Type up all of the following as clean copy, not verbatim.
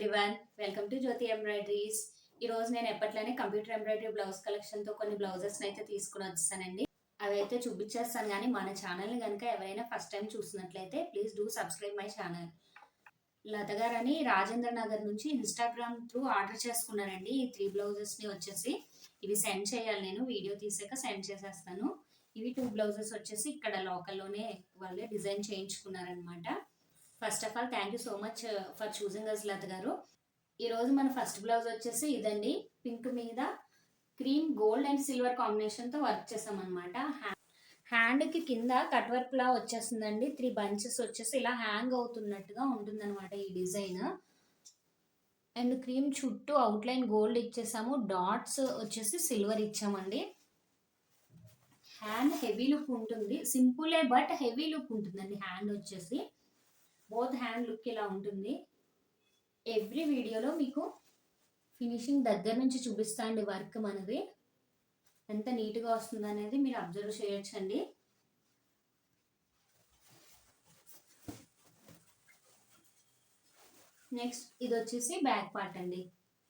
Everyone, welcome to Jyothi embroideries. ఈ రోజు నేను ఎప్పట్లానే కంప్యూటర్ ఎంబ్రాయిడరీ బ్లౌజ్ కలెక్షన్ తో కొన్ని బ్లౌజెస్ అయితే తీసుకుని వచ్చానండి. అవి అయితే చూపించేస్తాను. కానీ మన ఛానల్ ని కనుక ఎవరైనా ఫస్ట్ టైం చూసినట్లయితే please do subscribe my channel. Latha garu అని రాజేంద్ర నగర్ నుంచి ఇన్స్టాగ్రామ్ త్రూ ఆర్డర్ చేసుకున్నారండి. ఈ 3 బ్లౌజెస్ ని వచ్చేసి ఇవి సెండ్ చేయాలి. నేను వీడియో తీసాక సెండ్ చేసేస్తాను. ఇవి 2 బ్లౌజెస్ వచ్చేసి ఇక్కడ లోకల్లోనే వాళ్ళే డిజైన్ చేయించుకున్నారనమాట. First of all thank you so much for చూసింగ్ అస్ లత గారు. ఈరోజు మన ఫస్ట్ బ్లౌజ్ వచ్చేసి ఇదండి. పింక్ మీద క్రీమ్ గోల్డ్ అండ్ సిల్వర్ కాంబినేషన్తో వర్క్ చేసాం అనమాట. హ్యాండ్కి కింద కట్ వర్క్ లా వచ్చేస్తుందండి. 3 బంచెస్ వచ్చేసి ఇలా హ్యాంగ్ అవుతున్నట్టుగా ఉంటుందన్నమాట ఈ డిజైన్. అండ్ క్రీమ్ చుట్టూ అవుట్లైన్ గోల్డ్ ఇచ్చేసాము. డాట్స్ వచ్చేసి సిల్వర్ ఇచ్చామండి. హ్యాండ్ హెవీ లుక్ ఉంటుంది. సింపులే బట్ హెవీ లుక్ ఉంటుందండి. హ్యాండ్ వచ్చేసి బోత్ హ్యాండ్ లుక్ ఇలా ఉంటుంది. ఎవ్రీ వీడియోలో మీకు ఫినిషింగ్ దగ్గర నుంచి చూపిస్తా అండి. వర్క్ మనది ఎంత నీట్గా వస్తుంది అనేది మీరు అబ్జర్వ్ చేయొచ్చండి. నెక్స్ట్ ఇది వచ్చేసి బ్యాక్ పార్ట్ అండి.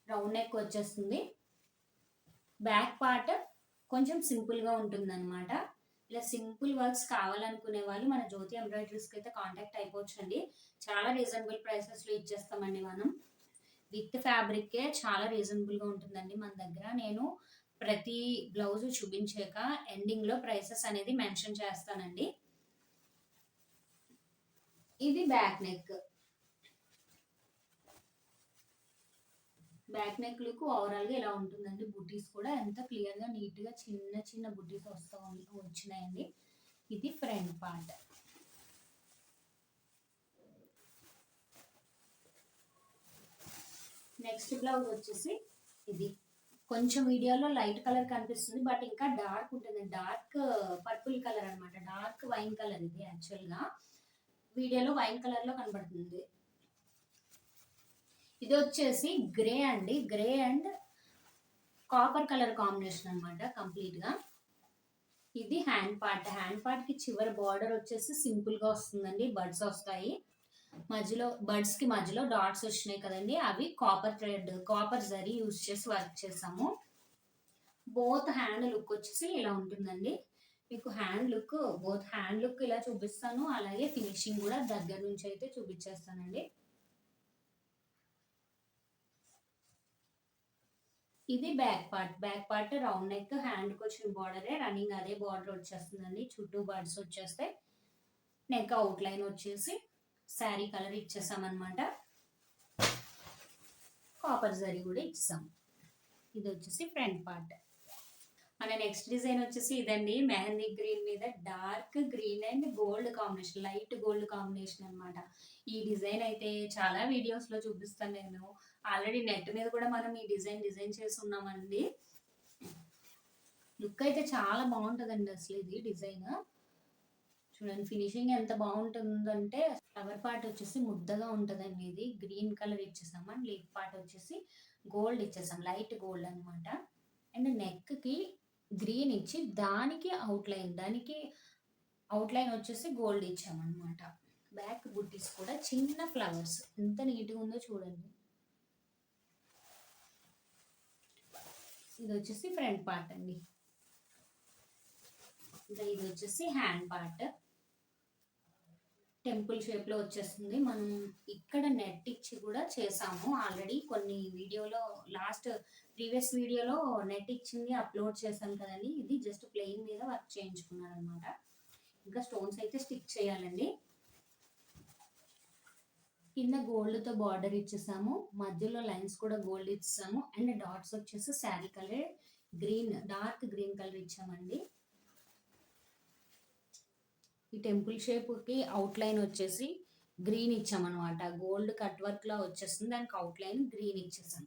రౌండ్ నెక్ వచ్చేస్తుంది. బ్యాక్ పార్ట్ కొంచెం సింపుల్గా ఉంటుంది అనమాట. ఇలా సింపుల్ వర్క్స్ కావాలనుకునే వాళ్ళు మన జ్యోతి ఎంబ్రాయిడరీస్కి అయితే కాంటాక్ట్ అయిపోవచ్చు అండి. చాలా రీజనబుల్ ప్రైసెస్లో ఇచ్చేస్తామండి మనం. విత్ ఫ్యాబ్రిక్కే చాలా రీజనబుల్గా ఉంటుందండి మన దగ్గర. నేను ప్రతి బ్లౌజ్ చూపించాక ఎండింగ్లో ప్రైసెస్ అనేది మెన్షన్ చేస్తానండి. ఇది back neck. Back neck look ఓవరాల్గా ఇలా ఉంటుందండి. బుటీస్ కూడా ఎంత క్లియర్గా నీట్గా చిన్న చిన్న బుటీస్ వచ్చినాయండి. ఇది ఫ్రంట్ పార్ట్. నెక్స్ట్ బ్లౌజ్ వచ్చేసి ఇది. కొంచెం వీడియోలో లైట్ కలర్ కనిపిస్తుంది బట్ ఇంకా డార్క్ ఉంటుంది. డార్క్ పర్పుల్ కలర్ అనమాట. డార్క్ వైన్ కలర్ ఇది. యాక్చువల్గా వీడియోలో వైన్ కలర్లో కనబడుతుంది. ఇది వచ్చేసి గ్రే అండి. Grey and copper colour combination అనమాట కంప్లీట్గా. ఇది హ్యాండ్ పార్ట్. హ్యాండ్ పార్ట్కి చివరి బార్డర్ వచ్చేసి సింపుల్గా వస్తుందండి. బడ్స్ వస్తాయి మధ్యలో. బడ్స్కి మధ్యలో డాట్స్ వచ్చినాయి కదండి, అవి copper thread, copper zari use చేసి వర్క్ చేసాము. బోత్ హ్యాండ్ లుక్ వచ్చేసి ఇలా ఉంటుందండి. మీకు hand look, both hand look ఇలా చూపిస్తాను. అలాగే ఫినిషింగ్ కూడా దగ్గర నుంచి అయితే చూపించేస్తానండి. ఇది back part. Back part round neck, హ్యాండ్కి వచ్చిన బార్డరే రన్నింగ్ అదే బార్డర్ వచ్చేస్తుందండి. చుట్టూ బర్డ్స్ వచ్చేస్తాయి. నెక్ అవుట్ లైన్ వచ్చేసి శారీ కలర్ ఇచ్చేసామన్నమాట. కాపర్ జరీ కూడా ఇచ్చేసాం. ఇది వచ్చేసి ఫ్రంట్ పార్ట్. మన నెక్స్ట్ డిజైన్ వచ్చేసి ఇదండి. మెహందీ గ్రీన్ మీద dark green and gold combination, light gold combination అనమాట. ఈ డిజైన్ అయితే చాలా వీడియోస్లో చూపిస్తాను నేను. ఆల్రెడీ నెట్ మీద కూడా మనం ఈ డిజైన్ చేసి ఉన్నామండి. లుక్ అయితే చాలా బాగుంటుందండి అసలు. ఇది డిజైన్ చూడండి, ఫినిషింగ్ ఎంత బాగుంటుందంటే ఫ్లవర్ పార్ట్ వచ్చేసి ముద్దగా ఉంటుందండి. ఇది గ్రీన్ కలర్ ఇచ్చేసాం. అండ్ లీఫ్ పార్ట్ వచ్చేసి గోల్డ్ ఇచ్చేసాం, లైట్ గోల్డ్ అనమాట. అండ్ నెక్కి గ్రీన్ ఇచ్చి దానికి అవుట్లైన్ వచ్చేసి గోల్డ్ ఇచ్చామన్నమాట. బ్యాక్ బుట్టీస్ కూడా చిన్న ఫ్లవర్స్ ఎంత నీట్గా ఉందో చూడండి. ఇది వచ్చేసి ఫ్రంట్ పార్ట్ అండి. ఇది వచ్చేసి హ్యాండ్ పార్ట్. టెంపుల్ షేప్లో వచ్చేస్తుంది. మనం ఇక్కడ నెట్ ఇచ్చి కూడా చేసాము ఆల్రెడీ కొన్ని వీడియోలో. ప్రీవియస్ వీడియోలో నెట్ ఇచ్చింది అప్లోడ్ చేశాను కదండి. ఇది జస్ట్ ప్లెయిన్ మీద వర్క్ చేయించుకున్నాను అనమాట. ఇంకా స్టోన్స్ అయితే స్టిక్ చేయాలండి. కింద గోల్డ్తో బార్డర్ ఇచ్చేసాము. మధ్యలో లైన్స్ కూడా గోల్డ్ ఇచ్చేసాము. అండ్ డాట్స్ వచ్చేసి sari colour green, dark green colour ఇచ్చామండి. ఈ టెంపుల్ షేప్కి అవుట్లైన్ వచ్చేసి గ్రీన్ ఇచ్చామన్నమాట. గోల్డ్ కట్ వర్క్ లా వచ్చేస్తుంది. దానికి అవుట్లైన్ గ్రీన్ ఇచ్చేసాం.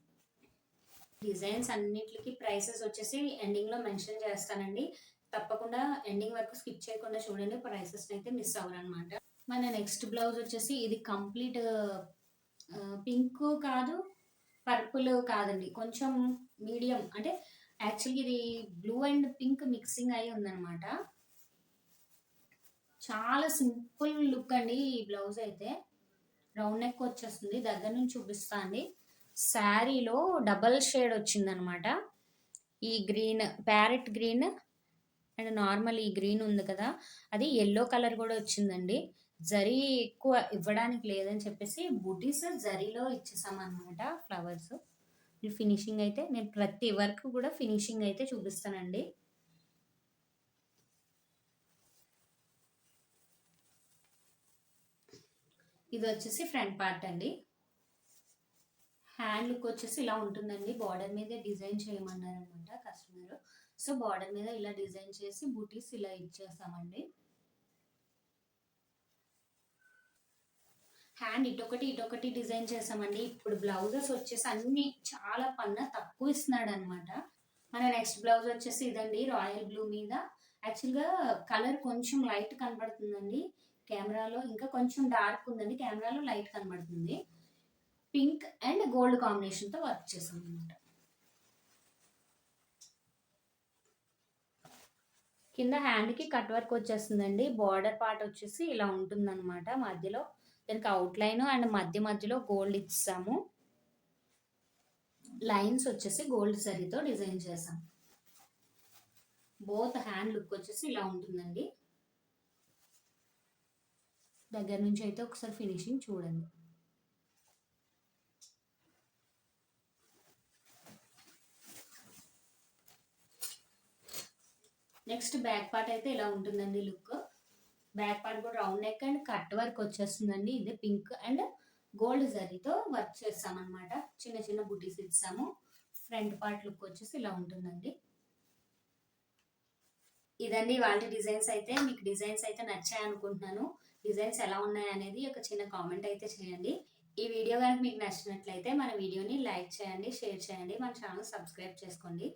డిజైన్స్ అన్నిటికి ప్రైసెస్ వచ్చేసి ఎండింగ్లో మెన్షన్ చేస్తానండి. తప్పకుండా ఎండింగ్ వరకు స్కిప్ చేయకుండా చూడండి. ప్రైసెస్ అయితే మిస్ అవ్వరనమాట. మన నెక్స్ట్ బ్లౌజ్ వచ్చేసి ఇది కంప్లీట్ పింక్ కాదు, పర్పుల్ కాదండి, కొంచెం మీడియం. అంటే యాక్చువల్గా ఇది బ్లూ అండ్ పింక్ మిక్సింగ్ అయి ఉందన్నమాట. చాలా సింపుల్ లుక్ అండి ఈ బ్లౌజ్ అయితే. రౌండ్ నెక్ వచ్చేస్తుంది. దగ్గర నుంచి చూపిస్తా అండి. శారీలో డబల్ షేడ్ వచ్చిందనమాట. ఈ green, parrot green and normal ఈ గ్రీన్ ఉంది కదా, అది యెల్లో కలర్ కూడా వచ్చిందండి. జరీ ఎక్కువ ఇవ్వడానికి లేదని చెప్పేసి బుటీస్ జరీలో ఇచ్చేసామన్నమాట ఫ్లవర్స్. ఫినిషింగ్ అయితే నేను ప్రతి వర్క్ కూడా ఫినిషింగ్ అయితే చూపిస్తానండి. ఇది వచ్చేసి ఫ్రంట్ పార్ట్ అండి. హ్యాండ్ లుక్ వచ్చేసి ఇలా ఉంటుందండి. బార్డర్ మీద డిజైన్ చేయమన్నారనమాట కస్టమర్. సో బార్డర్ మీద ఇలా డిజైన్ చేసి బూటీస్ ఇలా ఇచ్చేస్తామండి. హ్యాండ్ ఇటొకటి డిజైన్ చేసామండి. ఇప్పుడు బ్లౌజెస్ వచ్చేసి అన్ని చాలా పన్నా తక్కువ ఇస్తున్నాడు అనమాట. మన నెక్స్ట్ బ్లౌజ్ వచ్చేసి ఇదండి, రాయల్ బ్లూ మీద. యాక్చువల్గా కలర్ కొంచెం లైట్ కనబడుతుందండి కెమెరాలో, ఇంకా కొంచెం డార్క్ ఉందండి కెమెరాలో, లైట్ కనబడుతుంది. పింక్ అండ్ గోల్డ్ కాంబినేషన్తో వర్క్ చేసాం అనమాట. కింద హ్యాండ్కి కట్ వర్క్ వచ్చేస్తుందండి. బార్డర్ పార్ట్ వచ్చేసి ఇలా ఉంటుందన్నమాట. మధ్యలో దానికి అవుట్లైన్ అండ్ మధ్యలో గోల్డ్ ఇచ్చాము. లైన్స్ వచ్చేసి గోల్డ్ జరీతో డిజైన్ చేసాం. బోత్ హ్యాండ్ లుక్ వచ్చేసి ఇలా ఉంటుందండి. దగ్గర నుంచి అయితే ఒకసారి ఫినిషింగ్ చూడండి. నెక్స్ట్ బ్యాక్ పార్ట్ అయితే ఇలా ఉంటుందండి లుక్. బ్యాక్ పార్ట్ కూడా round neck and cut work వచ్చేస్తుందండి. ఇది పింక్ అండ్ గోల్డ్ జరీతో వర్క్ చేస్తామన్నమాట. చిన్న చిన్న బుటీస్ ఇచ్చాము. ఫ్రంట్ పార్ట్ లుక్ వచ్చేసి ఇలా ఉంటుందండి. ఇదండి వాళ్ళ డిజైన్స్ అయితే. మీకు డిజైన్స్ అయితే నచ్చాయి అనుకుంటున్నాను. డిజైన్స్ ఎలా ఉన్నాయి అనేది ఒక చిన్న కామెంట్ అయితే చేయండి. ఈ వీడియో కనుక మీకు నచ్చినట్లయితే మన వీడియోని లైక్ చేయండి, షేర్ చేయండి, మన ఛానల్ సబ్స్క్రైబ్ చేసుకోండి.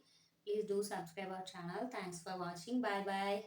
Please do subscribe our channel. Thanks for watching. Bye bye.